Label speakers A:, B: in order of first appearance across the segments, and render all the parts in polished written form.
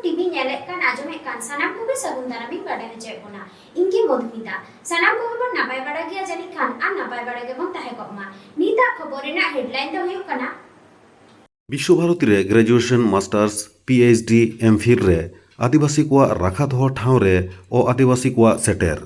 A: TV नेलेत कान आजमेत कान सानाम कोगे सगुन दारामी बाडा हचे कोना इनकी मधुमिता सानाम कोगे बन नापाय बाडा गिया जानि खान आ नापाय बाडा गे बन ताहे कमा नीता खबर रेना हेडलाइन दो हुयुग काना
B: বিশ্বভারতী রে গ্রাজুয়েশন মাস্টার্স পিএইচডি এমফিল রে আদিবাসী কোয়া রাখা দহ ঠাঁও রে ও আদিবাসী কোয়া সেটের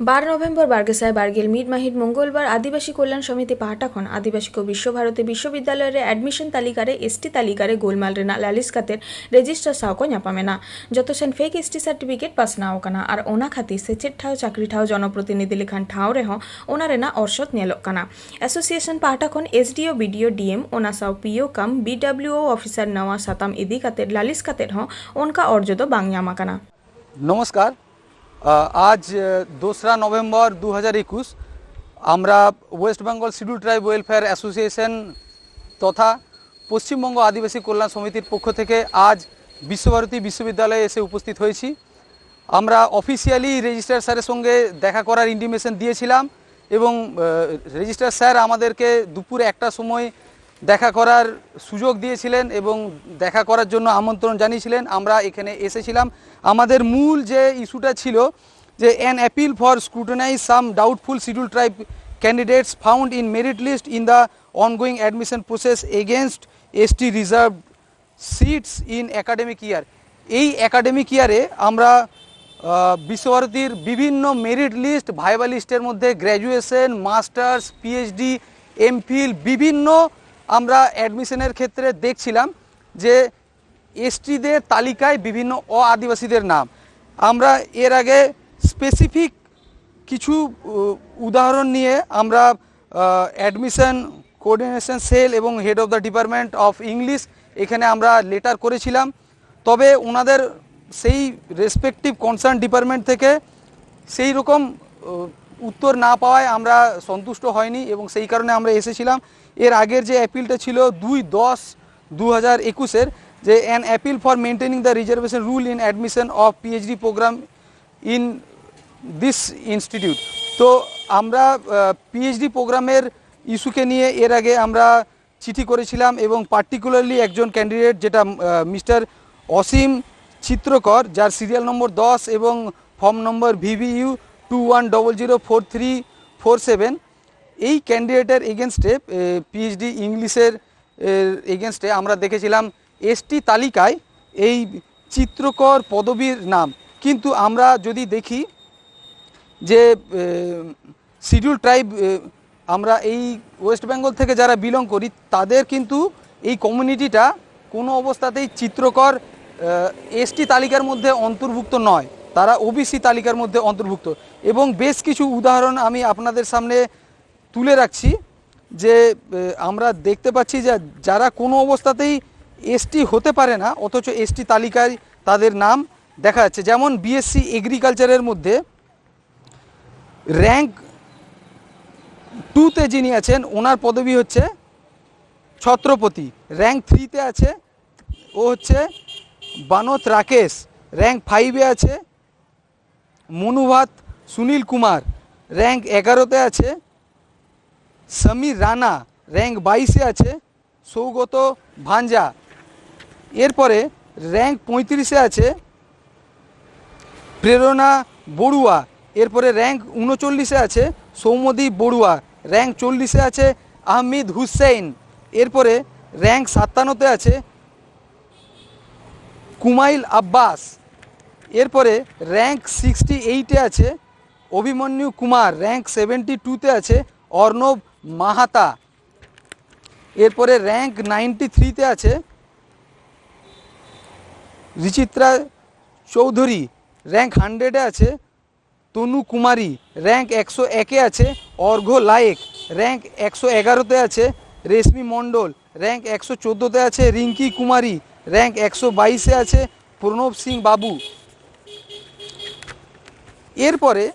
C: 12 নভেম্বর বার্গেসায় বার্গেল মিড মাহিদ মঙ্গলবার আদিবাসী কল্যাণ সমিতি পাহাটাখন আদিবাসী কো বিশ্বভারতী বিশ্ববিদ্যালয়ের এডমিশন তালিকারে এসটি তালিকারে গোলমাল রেনা লালিস কাতের রেজিস্টার সাউকো ᱧᱟᱯᱟᱢᱮᱱᱟ ᱡᱚᱛᱚ ᱥᱮᱱ ᱯᱷᱮᱠ ᱮᱥᱴᱤ ᱥᱟᱨᱴᱤᱯᱷᱤᱠᱮᱴ ᱯᱟᱥᱱᱟᱣ ᱠᱟᱱᱟ ᱟᱨ ᱚᱱᱟ ᱠᱷᱟᱹᱛᱤᱨ ᱥᱮᱪᱮᱫ ᱴᱷᱟᱶ ᱪᱟᱹᱠᱨᱤ ᱴᱷᱟᱶ ᱡᱚᱱᱚᱯᱨᱚᱛᱤᱱᱤধᱤ ᱞᱮᱠᱷᱟᱱ ᱴᱷᱟᱶ ᱨᱮᱦᱚᱸ ᱚᱱᱟ ᱨᱮᱱᱟᱜ ᱚᱨᱥᱚᱛ ᱧᱮᱞᱚᱜ ᱠᱟᱱᱟ ᱮᱥᱳᱥᱤᱭᱮᱥᱚᱱ ᱯᱟᱦᱴᱟ ᱠᱷᱚᱱ ᱮᱥᱰᱤओ ᱵᱤᱰᱤओ ᱰᱤএᱢ ᱚᱱᱟ ᱥᱟᱶ ᱯᱤओ ᱠᱟᱢ ᱵᱤᱰᱟব্লিউও অফিসার নওয়া সাতাম ইদি কাতের লালিস কাতের হᱚᱸ অনকা অর্ᱡᱚ ᱫᱚ ᱵᱟᱝ ᱧᱟᱢ ᱟᱠᱟᱱᱟ।
D: নমস্কার। আজ 2রা নভেম্বর 2021 আমরা West Bengal schedule tribe welfare association তথা পশ্চিমবঙ্গ আদিবাসী কল্যাণ সমিতির পক্ষ থেকে আজ বিশ্বভারতী বিশ্ববিদ্যালয়ে এসে উপস্থিত হয়েছি। আমরা অফিসিয়ালি রেজিস্ট্রার স্যারের সঙ্গে দেখা করার ইন্টিমেশন দিয়েছিলাম এবং রেজিস্ট্রার স্যার আমাদেরকে দুপুর 1টার সময় দেখা করার সুযোগ দিয়েছিলেন এবং দেখা করার জন্য আমন্ত্রণ জানিয়েছিলেন। আমরা এখানে এসেছিলাম। আমাদের মূল যে ইস্যুটা ছিল যে an appeal for scrutinise some doubtful schedule tribe candidates found in merit list in the ongoing admission process against ST reserve seats in academic year. এই একাডেমিক ইয়ারে আমরা বিশ্বভারতীর বিভিন্ন মেরিট লিস্ট ভাইবা লিস্টের মধ্যে গ্র্যাজুয়েশন মাস্টার্স পিএইচডি এমফিল বিভিন্ন আমরা অ্যাডমিশনের ক্ষেত্রে দেখছিলাম যে এসটিদের তালিকায় বিভিন্ন আদিবাসীদের নাম। আমরা এর আগে স্পেসিফিক কিছু উদাহরণ নিয়ে আমরা অ্যাডমিশন কোঅর্ডিনেশন সেল এবং head of the department of English এখানে আমরা লেটার করেছিলাম। তবে ওনাদের সেই রেসপেক্টিভ কনসার্ন ডিপার্টমেন্ট থেকে সেই রকম উত্তর না পাওয়ায় আমরা সন্তুষ্ট হয়নি এবং সেই কারণে আমরা এসেছিলাম। এর আগের যে অ্যাপিলটা ছিল 2/10/2021-এর যে an appeal for maintaining the reservation rule in admission of PhD programme in this institute. তো আমরা পিএইচডি প্রোগ্রামের ইস্যুকে নিয়ে এর আগে আমরা চিঠি করেছিলাম এবং পার্টিকুলারলি একজন ক্যান্ডিডেট যেটা মিস্টার অসীম চিত্রকর যার সিরিয়াল নম্বর 10 এবং ফর্ম নম্বর VVU 21004347 এই ক্যান্ডিডেটের এগেনস্টে পিএইচডি ইংলিশের এগেনস্টে আমরা দেখেছিলাম এসটি তালিকায় এই চিত্রকর পদবীর নাম। কিন্তু আমরা যদি দেখি যে শিডিউল ট্রাইব আমরা এই ওয়েস্ট বেঙ্গল থেকে যারা বিলং করি তাদের কিন্তু এই কমিউনিটিটা কোনো অবস্থাতেই চিত্রকর এসটি তালিকার মধ্যে অন্তর্ভুক্ত নয়, তারা ওবিসি তালিকার মধ্যে অন্তর্ভুক্ত। এবং বেশ কিছু উদাহরণ আমি আপনাদের সামনে তুলে রাখছি যে আমরা দেখতে পাচ্ছি যে যারা কোনো অবস্থাতেই এসটি হতে পারে না অথচ এসটি তালিকায় তাদের নাম দেখা যাচ্ছে। যেমন বিএসসি এগ্রিকালচারের মধ্যে র্যাঙ্ক 2-তে যিনি আছেন ওনার পদবি হচ্ছে ছত্রপতি। র্যাঙ্ক 3-তে আছে ও হচ্ছে বানত রাকেশ। র্যাঙ্ক 5-এ আছে মনুভাত সুনীল কুমার। র্যাঙ্ক 11-তে আছে সমীর রানা। র্যাঙ্ক 22-এ আছে সৌগত ভাঞ্জা। এরপরে র্যাঙ্ক 35-এ আছে প্রেরণা বড়ুয়া। এরপরে র্যাঙ্ক 39-এ আছে সৌমদীপ বড়ুয়া। র্যাঙ্ক 40-এ আছে আহমেদ হুসেইন। এরপরে র্যাঙ্ক 57-তে আছে কুমাইল আব্বাস। এরপরে র্যাঙ্ক 68-এ আছে অভিমন্যু কুমার। র্যাঙ্ক 72-তে আছে অর্ণব মাহাতা। এরপরে র্যাঙ্ক 93-তে আছে রিচিত্রা চৌধুরী। র্যাঙ্ক 100-এ আছে তনু কুমারী। র্যাঙ্ক 101-এ আছে অর্ঘ্য লায়েক। র্যাঙ্ক 111-তে আছে রেশমি মণ্ডল। র্যাঙ্ক 114-তে আছে রিঙ্কি কুমারী। র্যাঙ্ক 122-এ আছে প্রণব সিং বাবু। এরপরে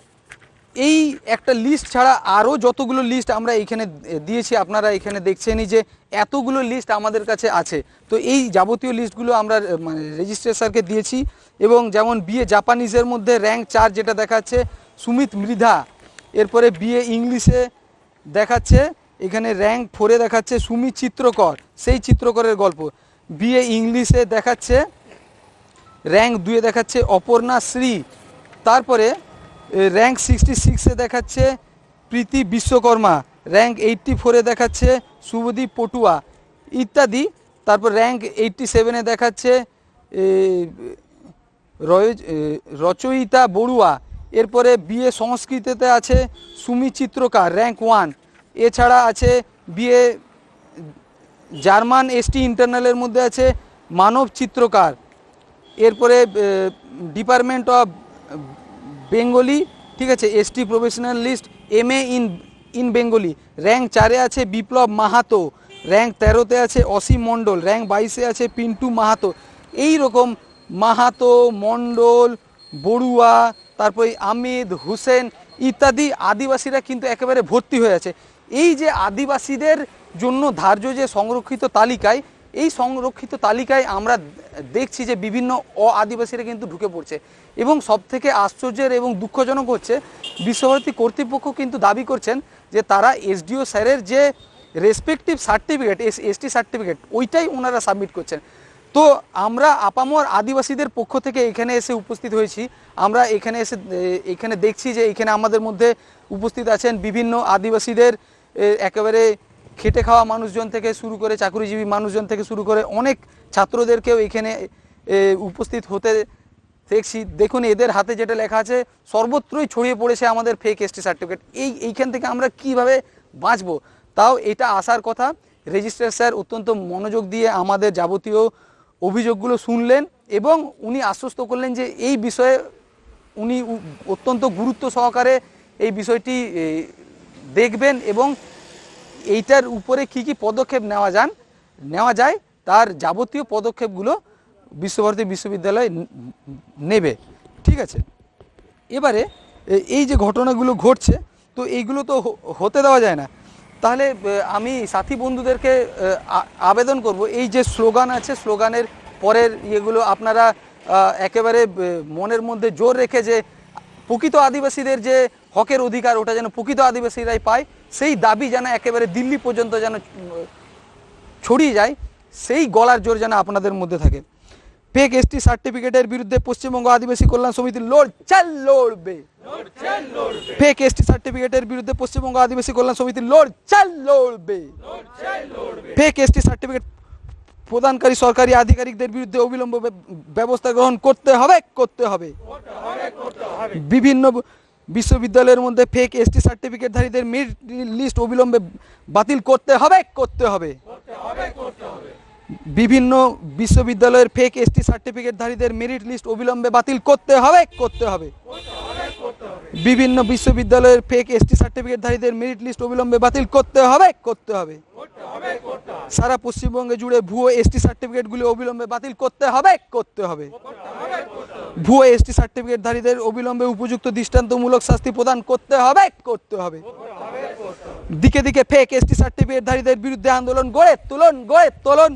D: এই একটা লিস্ট ছাড়া আরও যতগুলো লিস্ট আমরা এখানে দিয়েছি আপনারা এখানে দেখছেনই যে এতগুলো লিস্ট আমাদের কাছে আছে। তো এই যাবতীয় লিস্টগুলো আমরা মানে রেজিস্ট্রার স্যারকে দিয়েছি। এবং যেমন বিএ জাপানিজের মধ্যে র্যাঙ্ক 4 যেটা দেখাচ্ছে সুমিত মৃধা। এরপরে বিএ ইংলিশে দেখাচ্ছে এখানে র্যাঙ্ক 4-এ দেখাচ্ছে সুমিত চিত্রকর, সেই চিত্রকরের গল্প। বিএ ইংলিশে দেখাচ্ছে র্যাঙ্ক 2-এ দেখাচ্ছে অপর্ণা শ্রী, তারপরে র্যাঙ্ক 66-এ দেখাচ্ছে প্রীতি বিশ্বকর্মা, র্যাঙ্ক 84-এ দেখাচ্ছে শুভদীপ পটুয়া ইত্যাদি। তারপর র্যাঙ্ক 87-এ দেখাচ্ছে রচয়িতা বড়ুয়া। এরপরে বিএ সংস্কৃতিতে আছে সুমি চিত্রকার, র্যাঙ্ক 1। এছাড়া আছে বিএ জার্মান এসটি ইন্টারনালের মধ্যে আছে মানব চিত্রকার। এরপরে ডিপার্টমেন্ট অফ বেঙ্গলি, ঠিক আছে, ST professional list MA in Bengali, rank 4-এ আছে বিপ্লব মাহাতো, র্যাঙ্ক 13-তে আছে অসীম মণ্ডল, র্যাঙ্ক 22-এ আছে পিন্টু মাহাতো। এই রকম মাহাতো, মণ্ডল, বড়ুয়া, তারপরে আমিদ, হুসেন ইত্যাদি আদিবাসীরা কিন্তু একেবারে ভর্তি হয়ে আছে। এই যে আদিবাসীদের জন্য ধার্য যে সংরক্ষিত তালিকায়, এই সংরক্ষিত তালিকায় আমরা দেখছি যে বিভিন্ন আদিবাসীরা কিন্তু ঢুকে পড়ছে। এবং সবথেকে আশ্চর্যের এবং দুঃখজনক হচ্ছে, বিশ্বভারতী কর্তৃপক্ষ কিন্তু দাবি করছেন যে তারা SDO স্যারের যে রেসপেক্টিভ সার্টিফিকেট, ST সার্টিফিকেট, ওইটাই ওনারা সাবমিট করছেন। তো আমরা আপামর আদিবাসীদের পক্ষ থেকে এখানে এসে উপস্থিত হয়েছি। আমরা এখানে দেখছি যে এখানে আমাদের মধ্যে উপস্থিত আছেন বিভিন্ন আদিবাসীদের একেবারে খেটে খাওয়া মানুষজন থেকে শুরু করে, চাকরিজীবী মানুষজন থেকে শুরু করে অনেক ছাত্রদেরকেও এখানে উপস্থিত হতে দেখছি। দেখুন এদের হাতে যেটা লেখা আছে, সর্বত্রই ছড়িয়ে পড়েছে আমাদের ফেক ST সার্টিফিকেট। এইখান থেকে আমরা কিভাবে বাঁচবো? তাও এটা আসার কথা। রেজিস্ট্রার স্যার অত্যন্ত মনোযোগ দিয়ে আমাদের যাবতীয় অভিযোগগুলো শুনলেন এবং উনি আশ্বস্ত করলেন যে এই বিষয়ে উনি অত্যন্ত গুরুত্ব সহকারে এই বিষয়টি দেখবেন এবং এইটার উপরে কি পদক্ষেপ নেওয়া যায় তার যাবতীয় পদক্ষেপগুলো বিশ্বভারতী বিশ্ববিদ্যালয় নেবে, ঠিক আছে। এবারে এই যে ঘটনাগুলো ঘটছে, তো এইগুলো তো হতে দেওয়া যায় না। তাহলে আমি সাথী বন্ধুদেরকে আবেদন করব, এই যে স্লোগান আছে, স্লোগানের পরের ইয়েগুলো আপনারা একেবারে মনের মধ্যে জোর রেখে যে প্রকৃত আদিবাসীদের যে হকের অধিকার, ওটা যেন প্রকৃত আদিবাসীরাই পায়, সেই দাবি যেন একেবারে দিল্লি পর্যন্ত যেন ছড়িয়ে যায়, সেই গলার জোর যেন আপনাদের মধ্যে থাকে। ফেক ST সার্টিফিকেটের বিরুদ্ধে পশ্চিমবঙ্গ আদিবাসী কল্যাণ সমিতি লড়বে। ফেক ST সার্টিফিকেটের বিরুদ্ধে পশ্চিমবঙ্গ আদিবাসী কল্যাণ সমিতি লড়বে। ফেক ST সার্টিফিকেট প্রদানকারী সরকারি আধিকারিকদের বিরুদ্ধে অবিলম্বে ব্যবস্থা গ্রহণ করতে হবে। বিভিন্ন বিশ্ববিদ্যালয়ের মধ্যে ফেক ST সার্টিফিকেটধারীদের মেরিট লিস্ট অবিলম্বে বাতিল করতে হবে। বিভিন্ন বিশ্ববিদ্যালয়ের ফেক ST সার্টিফিকেটধারীদের মেরিট লিস্ট অবিলম্বে বাতিল করতে হবে। বিভিন্ন বিশ্ববিদ্যালয়ের ফেক ST সার্টিফিকেটধারীদের মেরিট লিস্ট অবিলম্বে বাতিল করতে হবে। সারা পশ্চিমবঙ্গে জুড়ে ভুয়ো ST সার্টিফিকেটগুলি অবিলম্বে বাতিল করতে হবে। ভুয়ো ST সার্টিফিকেটধারীদের অবিলম্বে উপযুক্ত দৃষ্টান্তমূলক শাস্তি প্রদান করতে হবে। দিকে দিকে ফেক ST সার্টিফিকেটধারীদের বিরুদ্ধে আন্দোলন গড়ে তুলুন।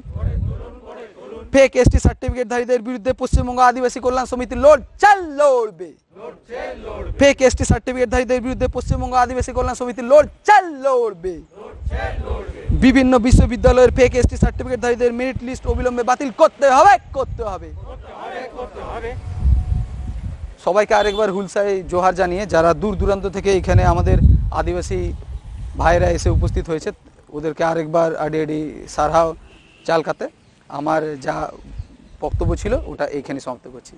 D: ফেক ST সার্টিফিকেটধারীদের বিরুদ্ধে পশ্চিমবঙ্গ আদিবাসী কল্যাণ সমিতি লড়বে। ফেক ST সার্টিফিকেটধারীদের বিরুদ্ধে পশ্চিমবঙ্গ আদিবাসী কল্যাণ সমিতি লড়বে। বিভিন্ন বিশ্ববিদ্যালয়ের ফেক ST সার্টিফিকেটধারীদের মেরিট লিস্ট অবিলম্বে বাতিল করতে হবে। সবাইকে আরেকবার হুলসায় জোহার জানিয়ে, যারা দূর দূরান্ত থেকে এখানে আমাদের আদিবাসী ভাইরা এসে উপস্থিত হয়েছে, ওদেরকে আরেকবার আডি সারহাও চালকাতে। আমার যা বক্তব্য ছিল ওটা এইখানে সমাপ্ত করছি।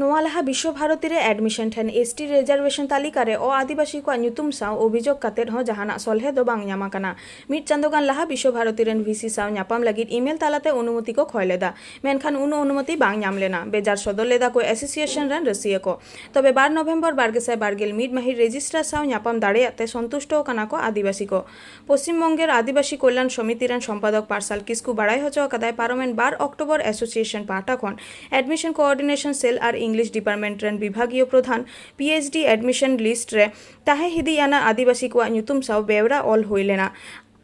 C: ᱱᱚᱣᱟ ᱵᱤᱥᱥᱚᱵᱷᱟᱨᱚᱛᱤ ᱨᱮ ᱮᱰᱢᱤᱥᱚᱱ ᱴᱷᱮᱱ ST ᱨᱤᱡᱟᱨᱵᱷᱮᱥᱚᱱ ᱛᱟᱹᱞᱤᱠᱟ ᱨᱮ ᱟᱹᱫᱤᱵᱟᱹᱥᱤ ᱠᱚᱣᱟᱜ ᱧᱩᱛᱩᱢ ᱥᱟᱶ ᱚᱵᱷᱤᱡᱳᱜᱽ ᱠᱟᱛᱮᱫ ᱦᱚᱸ ᱡᱟᱦᱟᱱᱟᱜ ᱥᱚᱞᱦᱮ ᱫᱚ ᱵᱟᱝ ᱧᱟᱢ ᱟᱠᱟᱱᱟ। ᱢᱤᱫ ᱪᱟᱸᱫᱳ ᱜᱟᱱ ᱞᱟᱦᱟ ᱵᱤᱥᱥᱚᱵᱷᱟᱨᱚᱛᱤ ᱨᱮᱱ VC ᱥᱟᱶ ᱧᱟᱯᱟᱢ ᱞᱟᱹᱜᱤᱫ ᱤᱢᱮᱞ ᱛᱟᱞᱟᱛᱮ ᱚᱱᱩᱢᱚᱛᱤ ᱠᱚ ᱠᱷᱚᱭ ᱞᱮᱫᱟ, ᱢᱮᱱᱠᱷᱟᱱ ᱩᱱ ᱚᱱᱩᱢᱚᱛᱤ ᱵᱟᱝ ᱧᱟᱢ ᱞᱮᱱᱟ। ᱵᱮᱡᱟᱨ ᱥᱚᱫᱚᱨ ᱞᱮᱫᱟ ᱠᱚ ᱮᱥᱳᱥᱤᱭᱮᱥᱚᱱ ᱨᱮᱱ ᱨᱟᱹᱥᱤᱭᱟᱹ ᱠᱚ। ᱛᱚᱵᱮ 2 ᱱᱚᱵᱷᱮᱢᱵᱚᱨ 2021 ᱢᱟᱹᱦᱤᱛ ᱨᱮᱡᱤᱥᱴᱨᱟᱨ ᱥᱟᱶ ᱧᱟᱯᱟᱢ ᱫᱟᱲᱮᱭᱟᱜ ᱛᱮ ᱥᱚᱱᱛᱩष्ᱴᱚ ᱟᱠᱟᱱᱟ ᱠᱚ ᱟᱹᱫᱤᱵᱟᱹᱥᱤ ᱠᱚ। ᱯᱚᱥᱪᱤᱢᱵᱚᱝᱜᱮর আদিবাসী কল্যাণ সমিতি রেন সম্পাদক পার্সাল কিসকু বাড়াই হচো আকাদায় পারমেন 12 অক্টোবর অ্যাসোসিয়েশন পাহটা খন এডমিশন কোঅর্ডিনেশন সেল আর ইংলিশ ডিপার্টমেন্ট রেন বিভাগীয় প্রধান PhD এডমিশন লিস্ট রে তাহে হিদিয়ানা আদিবাসী কোয়া nyutum সাও বেওরা অল হই লেনা।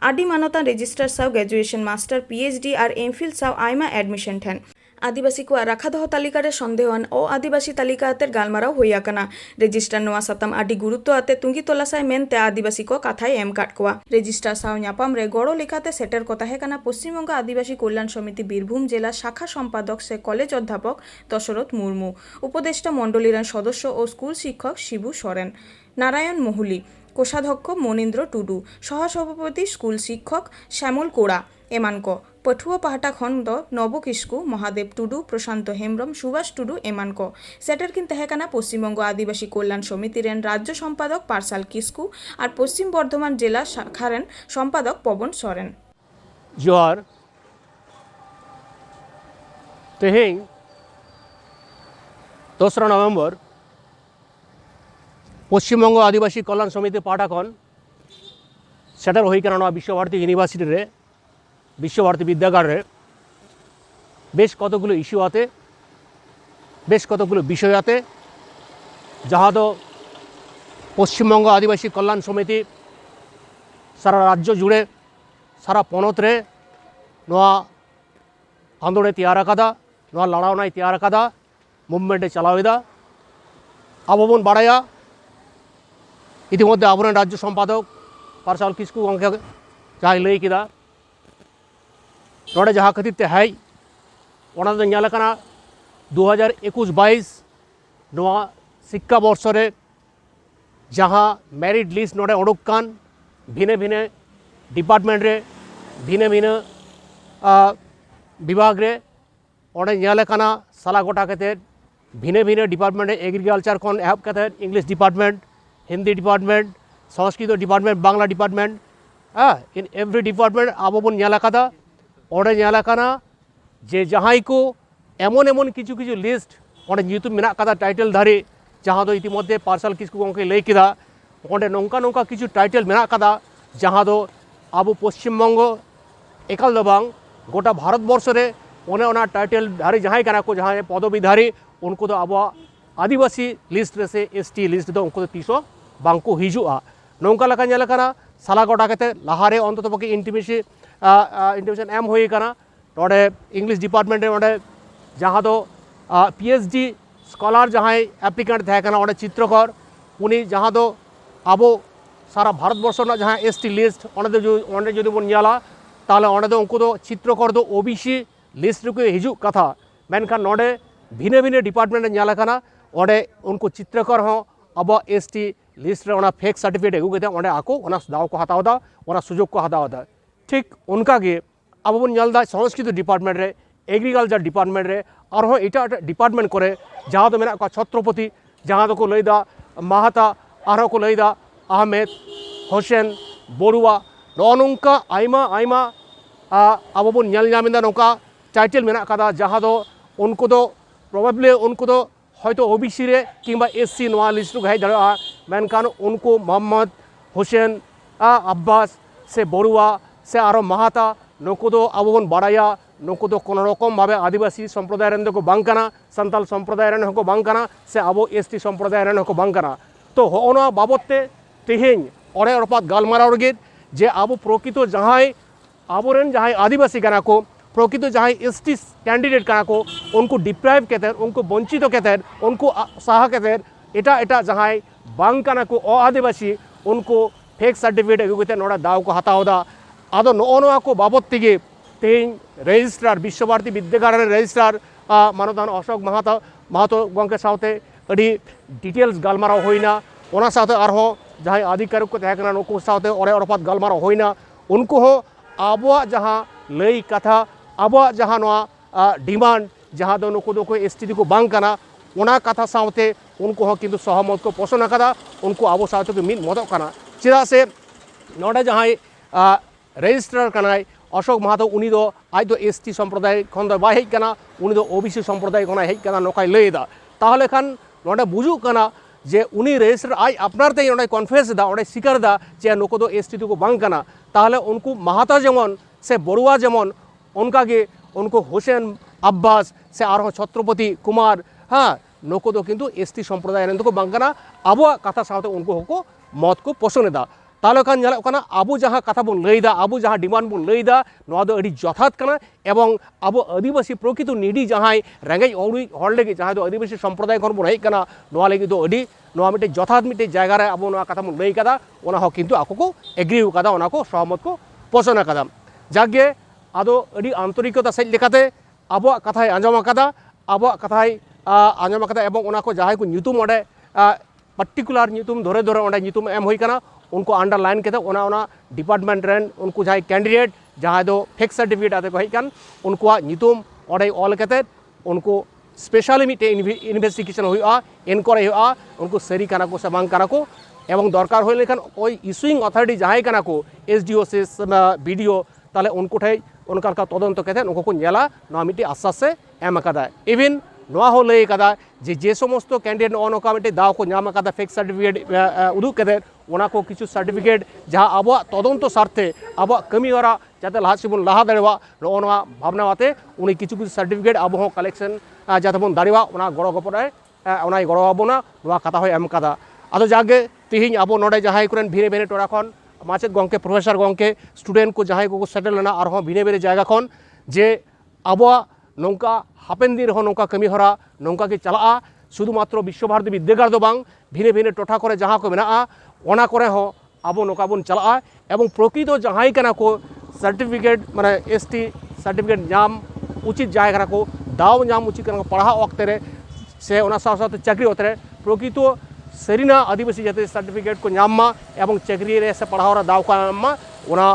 C: আদি মানতান রেজিস্ট্রার সাও গ্র্যাজুয়েশন মাস্টার PhD আর MPhil সাও আইমা এডমিশন ঠেন। आदिवासी को राखा दह तालिकार सन्देहान और आदिवासी तालिकाते गालमाराव हुई आकना रेजिस्टार नवा साताम आदि गुरुत्व आते तुंगी तोलासाय मेनते आदिवासी को कथाय एम काट कोआ रेजिस्टार साव न्यापाम रे गड़ो लेखाते सेटर को ताहेकाना पश्चिमबंग आदिवासी कल्याण समिति बीरभूम जिला शाखा सम्पादक से कलेज अध्यापक दशरथ मुर्मू उपदेष्टा मंडलीर सदस्य और स्कूल शिक्षक शिबू सोरेन नारायण मोहुली कोषाध्यक्ष मनीन्द्र टुडू सहसभापति स्कूल शिक्षक श्यामल कोड़ा एमानको पठुआ पाहाटा खंड नव किस्कु महादेव टुडू प्रशांत हेम्ब्रम सुभाष टुडू एमानको सेटर किन तहेकाना पश्चिमबंग आदिवासी कल्याण समितिर राज्य सम्पादक पार्साल किस्कु और पश्चिम बर्धमान जिला शाखार सम्पादक पवन सोरेन
E: जोहार तेहें 2 नवेम्बर पश्चिमबंग आदिवासी कल्याण समिति पाठाखन सेटर हुई काना विश्वभारती यूनिभार्सिटी रे विश्वभारती विद्यागार रे बेश कतगुलो इश्यू आते बेश कतगुलो विषय आते जहाँ तो पश्चिमबंग आदिवासी कल्याण समिति सारा राज्य जुड़े सारा पनत रे नवा आंदोलन तैयार कदा नवा लड़ावना तैयार कदा मुवमेंटे चलावेदा अब बन बाड़ाया इतिमध्य अब राज्य सम्पादक पार्साल किस्कु गंके जहाँ लई किदा नोड़े जहाँ खातिर है ओना दो नेलकना 2021-22 नवा शिक्षा वर्ष रे जहाँ मेरिट लिस्ट नोड़े ओडुक कान भिने भिने डिपार्टमेंट रे भिने भिने विभाग रे ओडे नेलकना साला गोटा कते भिने भिने डिपार्टमेंट एग्रीकल्चर खन एहब कते English department Hindi department Sanskrit department Bangla department in every department अब बन नेलकदा ओडे नेलकना जे जहाँ को एमन एमन किछु किछु लिस्ट ओडे ᱧᱩᱛᱩᱢ मेना कदा टाइटल धारी जहाँ दो इतिमध्य पार्सल किसकु गंके लई किदा ओडे नौका नौका किछु टाइटल मेना कदा जहाँ दो अब पश्चिमबंग एकाल दो बांग गोटा भारत वर्ष रे ओने ओना टाइटल धारी जहाँ कना को जहाँ पदवी धारी उनको तो अब आदिवासी लिस्ट रे से एसटी लिस्ट दो उनको तीसो बांको हिजुआ नौका लका नेलकना साला गोटा कते लाहारे अंततपक्षे इंटिमेशन एम हुई काना नोड़े इंग्लिश डिपार्टमेंट नोड़े जहाँ दो पीएचडी स्कॉलर जहाँ एप्लिकेंट थे ओडे चित्रकर उनी जहाँ दो अब सारा भारत वर्ष जहाँ एसटी लिस्ट ओंडे जो बन नेला ताले ओंडे दो उनको दो चित्रकर दो ओबीसी लिस्ट रे को हिजू कथा मेनखान नोड़े भिने भिने डिपार्टमेंट नेला ओंडे उनको चित्रकर हों अब एसटी लिस्ट रे ओना फेक सर्टिफिकेट एगू कते ओंडे आको ओना दाव को हतावदा ओना सुजोग को हतावदा ठीक उनका गे अब बन नेलदा संस्कृत डिपार्टमेंट रे एग्रीकल्चर डिपार्टमेंट रे और एटा डिपार्टमेंट करे जहाँ तो मेना को छत्रपति जहाँ तो को लईदा महाता और को लईदा अहमेद होसेन बरुआ नौका आयमा आयमा अब बन नेल नामिंदा नौका टाइटल मेना कदा जहाँ तो उनको तो प्रोबेबली उनको तो हयतो ओबीसी रे किंबा एससी नवा लिस्ट को हेज दाड़ा मेनखान उनको मोहम्मद होसेन अब्बास से बरुआ से आरो महाता नुकु दो अब बन बाड़ाया नुकु दो कोनो रकम भावे आदिवासी सम्प्रदाय रेन को बांग काना संताल सम्प्रदाय रेन को बांग काना से अब एसटी सम्प्रदाय रेन को बांग काना तो होना बाबते तेहें ओरे अरपात गालमाराव गे जे अब प्रकृत जहाँ आबोरेन जहाँ आदिवासी काना को प्रकृत जहाँ एसटी कैंडिडेट काना को उनको डिप्राइव केतेर उनको वंचित केतेर उनको साहा केतेर एटा एटा जहाँ बांग काना को आदिवासी उनको फेक सर्टिफिकेट एगु केते नोड़ा दाव को हतावदा आदो नोआ को बाबत तेगे तेहें रेजिस्ट्रार विश्वभारती विद्यागार रेजिस्ट्रार मानदान अशोक महतो गंके साथे अड़ी डिटेल्स गालमाराव होइना ओना साथे आरहो जहाँ अधिकारी को तहकना नुकु साथे ओरे अरपात गालमाराव होइना उनको हो आबो जहाँ लई कथा आबो जहाँ नोआ डिमांड जहाँ दो नुकु दो को एसटी को बांग काना ओना कथा साथे उनको हो किंतु सहमत को पोषण कदा उनको आबो साथे को मिद मदो काना चेदा से नोडे जहाँ रेजिस्ट्रार कनाय अशोक महतो उनी दो आज दो एसटी सम्प्रदाय खन दो बाय हेज कना उनी दो ओबीसी सम्प्रदाय खन हेज कना नोकाय लईदा ताहले खान नोडे बुझु कना जे उनी रेजिस्ट्रार आज अपनार ते नोडे कन्फेस दा ओडे स्वीकार दा जे नुको दो एसटी को बांग कना ताहले उनको महाता जेमन से बरुआ जेमन उनका गे उनको होसेन अब्बास से आरो छत्रपति कुमार हाँ नुको दो किंतु एसटी सम्प्रदाय रेन को बांग कना अब कथा साथे उनको होको मत को पोषण दा ताले खान ñeᱞᱚᱜ ᱠᱟᱱᱟ ᱟᱵᱚ ᱡᱟᱦᱟᱸ ᱠᱟᱛᱷᱟ ᱵᱚᱱ ᱞᱟᱹᱭᱫᱟ ᱟᱵᱚ ᱡᱟᱦᱟᱸ ᱰᱤᱢᱟন্ড ᱵᱚᱱ ᱞᱟᱹᱭᱫᱟ ᱱᱚᱣᱟ ᱫᱚ ᱟᱹᱰᱤ ᱡᱚᱛᱷᱟᱛ ᱠᱟᱱᱟ এবং ᱟᱵᱚ আদিবাসী প্রকৃত নিডি ᱡᱟᱦᱟᱸᱭ ᱨᱮᱸᱜᱮᱡ ᱦᱚᱲ ᱞᱟᱹᱜᱤᱫ ᱡᱟᱦᱟᱸᱭ ᱫᱚ ᱟᱹᱫᱤᱵᱟᱹᱥᱤ ᱥᱚᱢᱯᱨᱚᱫᱟᱭ ᱠᱷᱚᱱ ᱵᱚᱱ ᱦᱮᱡ ᱠᱟᱱᱟ ᱱᱚᱣᱟ ᱞᱟᱹᱜᱤᱫ ᱫᱚ ᱟᱹᱰᱤ ᱱᱚᱣᱟ ᱢᱤᱫᱴᱮᱱ ᱡᱚᱛᱷᱟᱛ ᱢᱤᱫᱴᱮᱱ ᱡᱟᱭᱜᱟ ᱨᱮ ᱟᱵᱚ ᱱᱚᱣᱟ ᱠᱟᱛᱷᱟ ᱵᱚᱱ ᱞᱟᱹᱭ ᱠᱟᱫᱟ ᱚᱱᱟ ᱦᱚᱸ ᱠᱤᱱᱛᱩ ᱟᱠᱚ ᱠᱚ এগ্রি ᱠᱟᱫᱟ ᱚᱱᱟ ᱠᱚ সহমত ᱠᱚ পোষণ ᱠᱟᱫᱟ ᱡᱟᱜᱮ ᱟᱫᱚ ᱟᱹᱰᱤ ᱟন্তরিকতা ᱥᱮᱡ লেখাতে ᱟᱵᱚᱣᱟᱜ ᱠᱟᱛᱷᱟᱭ ᱟᱸᱡᱚᱢ ᱟᱠᱟᱫᱟ ᱟᱵᱚᱣᱟᱜ ᱠᱟᱛᱷᱟᱭ ᱟᱸᱡᱚᱢ ᱟᱠᱟᱫᱟ এবং ᱚᱱᱟ ᱠᱚ ᱡᱟᱦᱟᱸᱭ ᱠᱚ ᱧᱩᱛᱩᱢ ᱚᱸᱰᱮ পার্টিকুলার ᱧᱩᱛᱩᱢ ধরে ধরে ᱚᱸᱰᱮ ᱧᱩᱛᱩᱢ ᱮᱢ ᱦᱩᱭ ᱠᱟᱱᱟ उनको अंडरलाइन के ona डिपार्टमेंट रेन उनको जहाँ कैंडिडेट जहाँ दो फेक सर्टिफिकेट आते को हेकन उनको नितुम ओडे ऑल केते उनको स्पेशली मिटे इन्वेस्टिगेशन हुआ इनक्वायरी हुआ उनको सरी काना को से बांग काना को एवं दरकार होय लेखन कोई इशुइंग अथॉरिटी जहाँ काना को एसडीओ से बीडीओ ताले उनको ठे उनका तदंत केते उनको को नेला नवा मिटे आश्वास से एम अकादा इवन नवा हो लय कदा जे समस्त कैंडिडेट नौका मिटे दाव को नाम अकादा फेक सर्टिफिकेट उदुग केते ओना को किछु सर्टिफिकेट जहाँ अब तदंत स्वार्थे अब कमी हरा जाते लहा सेबन लहा दाड़ेवा नवा भावना आते उनी किछु किछु सर्टिफिकेट अब हो कलेक्शन जाते बन दाड़ेवा ओना गड़ो गपड़े ओना गड़ो आबोना नवा कथा होय एम कदा आदो जागे तिहिं अब नोडे जहाँ कुरेन भिने भिने टोरा खन माचेद गंके प्रोफेसर गंके स्टूडेंट को जहाँ को सेटल लेना और भिने भिने जायगा खन जे अब नौका हापेन दिन हो नौका कमी हरा नौका के चला शुधुमात्र विश्वभारती विद्यागार दो बांग भिने भिने टोठा करे जहाँ को मेना ओना करे हो अब नौका बन चला एवं प्रकृत जहाँ कना को सर्टिफिकेट माने एसटी सर्टिफिकेट नाम उचित जायगा को दाव नाम उचित कना पढ़ा वक्त रे से ओना साथ साथ चाकरी होते रे प्रकृत सरीना आदिवासी जाति सर्टिफिकेट को नाम एवं चाकरी रे से पढ़ा दाव का नाम ओना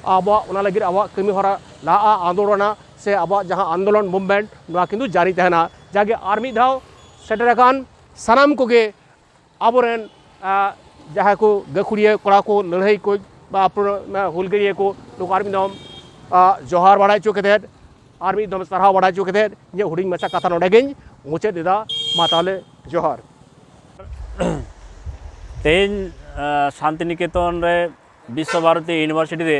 E: अब ओना लगी अब कमी हरा लहा आंदोलन से अब जहाँ आंदोलन मुवमेंट नवा किन्तु जारी तहना जागे आर मिद धाव सेटरकान सानाम कोगे आबोरेन जहाँ को गखुड़िया कड़ा को लड़ाई को हुलगरिया को लोग आर मिद जोहार बाड़ा चुके आर मिद सारा बाड़ा चुके ये हुडिंग मचा कथा नोडेगें मुचे दिदा माताले जोहार
F: तेज शांतिनिकेतन रे विश्वभारती यूनिवर्सिटी रे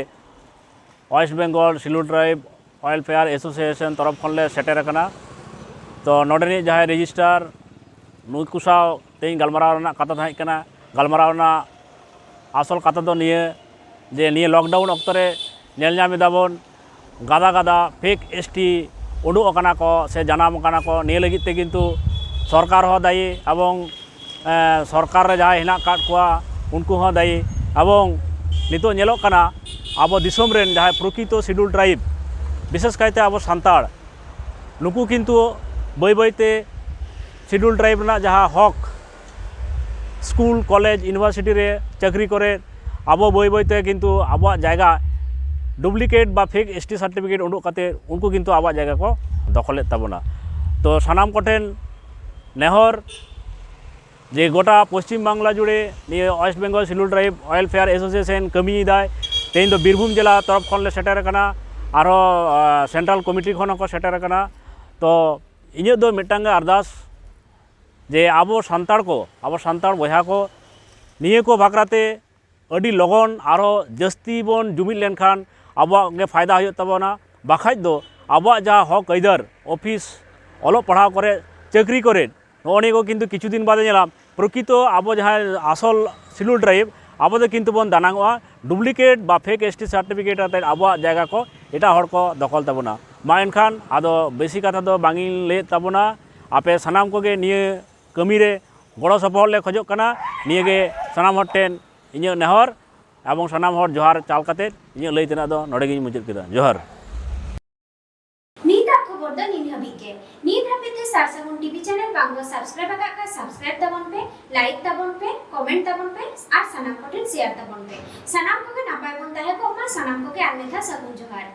F: वेस्ट बेंगल सिलुट ट्राइब वेलफेयर एसोसिएशन तरफ खन ले सेटर कना तो नोडे जहाँ रेजिस्टार नुकु साव तेज गलमाराव कथा तहै कना गलमाराव आसल कथा दो निये जे निये लॉकडाउन अक्तो रे नेल नाम दाबन गादा गादा फेक एसटी उडुक अकाना को से जानाम अकाना को निये लगित ते किन्तु सरकार हो दायी एवं सरकार रे जहाँ हेना काट कोआ उनको हो दायी एवं नितो नेलोक कना आबो दिसोम रेन जहाँ प्रकृत शिड्यूल ट्राइब विशेष कायते अब सान्ताड़ नुकु किन्तु बई बईते शिड्यूल ट्राइब ना जहाँ हक स्कूल कॉलेज यूनिवर्सिटी रे चाकरी करे अब बई बईते किन्तु अब जायगा डुप्लिकेट बा फेक एसटी सर्टिफिकेट उडुक काते उनको किन्तु अब जायगा को दखलेद ताबोना तो सानाम कोठेन नेहर जे गोटा पश्चिम बांगला जुड़े निये West Bengal Schedule Tribe welfare Association कमी दाय तेज तो बीरभूम जिला तरफ खन ले सेटर कना आरो सेंट्रल कमिटी खन को सेटर कना तो इᱧ दो मिटांग अरदास जे आबो सान्ताड़ को आबो सान्ताड़ बया को निये को बाकराते अडी लगन आरो जस्ती बन जुमिद लेनखान आबो गे फायदा हुयो तबोना बाखाज दो आबो जा हक आइदर ऑफिस ओलो पढ़ाव करे चाकरी करे नोनी को किन्तु किछु दिन बाद नेलाम प्रकृत आबो जहाँ आसल शिड्यूल ट्राइब आबो दो किन्तु बन दानांगोआ डुप्लिकेट बा फेक एसटी सर्टिफिकेट आते आबो जायगा को एटा हर को दखल ताबोना मा एनखान आदो बेसी कथा दो बांगी ले ताबोना आपे सानाम कोगे निये कमी रे गड़ो सपोहट ले खोजोग कना निये गे सानाम हर टेन इᱧ नेहर एवं सानाम हर जोहार चाल काते इᱧ लई तेना दो नोडे गिᱧ मुचाद केदा जोहार
A: नीता खबर दो निन हबी के नीत हबीते सारसागुन टीवी चैनल बांगो सब्सक्राइब का सब्सक्राइब तबन पे लाइक तबन पे कमेंट तबन पे और सानाम कोटेन शेयर तबन पे सानाम को नापाय बन ताहे को मा सानाम को के आनेथा सगुन जोहार।